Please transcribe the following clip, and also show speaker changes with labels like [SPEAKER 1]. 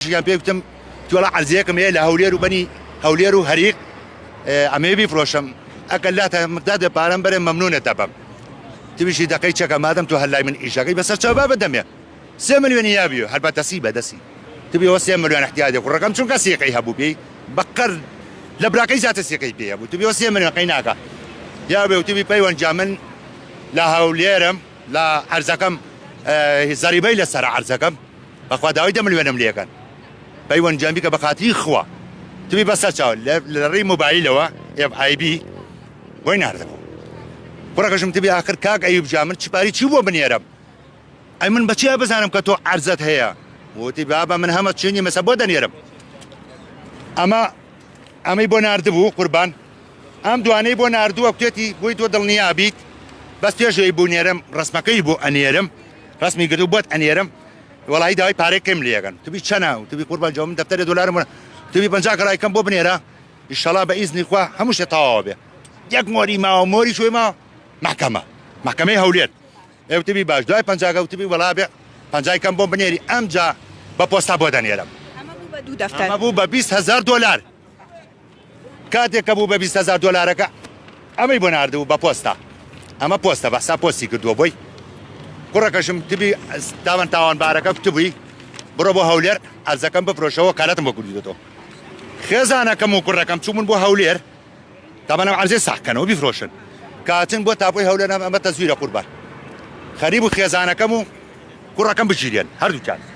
[SPEAKER 1] كان بيكتم تولا عزيكم هي لهولير وبني هولير وهريق عمي بيفروشم أكلاتها مقداد بارمبر ممنونة تبم تبي شيء دقيقة كما دام تهلا من إيشاقي بس الشباب دمية 6 مليون يابيو هل بتسيبه دسي تبي هو 6 مليون احتياجك والرقم شو كسيقي هبو بي بقر لبراكي ذات سيقي بي هبو تبي هو 6 مليون قيناك يابيو تبي بيوان جامن لا هوليرم لا عرزكم زريبي لسر عرزكم بخوا داوي دم مليون مليكن بيوان جامبيك بخاتي خوا تبي بس تشاو لري موبايل هو اف اي بي وين عرزكم كركشم تبي آخر كاك أيوب جامن شباري شو بنيرم أي من بتشي بزانم كتو عرزت هي وتبي أبا من هم تشيني مسبودا نيرم أما يبون أردبو قربان أم دواني يبون أردو وقتي بويت ودلني أبيت بس تيجي يبون يرم رسمك يبو أنيرم رسمي قدو بوت أنيرم والله هيدا هاي بارك كم ليجان تبي شنا تبي قربان جوم دفتر دولار مرة تبي بنجاك راي كم بو بنيرة إن شاء الله بإذن إخوة همش طابع يك موري ما موري شوي ما محكمة هولير او تبي باش دوای پنجاگا و تبي ولابع پنجای کم بوم بنيري ام جا بپوستا بودن يرم
[SPEAKER 2] اما بو بدو دفتر
[SPEAKER 1] اما بو ب 20000 دلار كاتك بو ب 20000 دلار کا اما يبون اردو بپوستا اما پوستا بس پوستی کدو بوي كركشم تبي تاوان باركه تبي برو بو هولير ارزكم بفروشو كالات مكودو تو خزانه كم كركم شو من بو هولير طبعا عرزي صح كانوا بيفروشن كاتن بو تابوي هولير ما تزوير قربان خريب خزانه كم كركم بجيرين هردو كان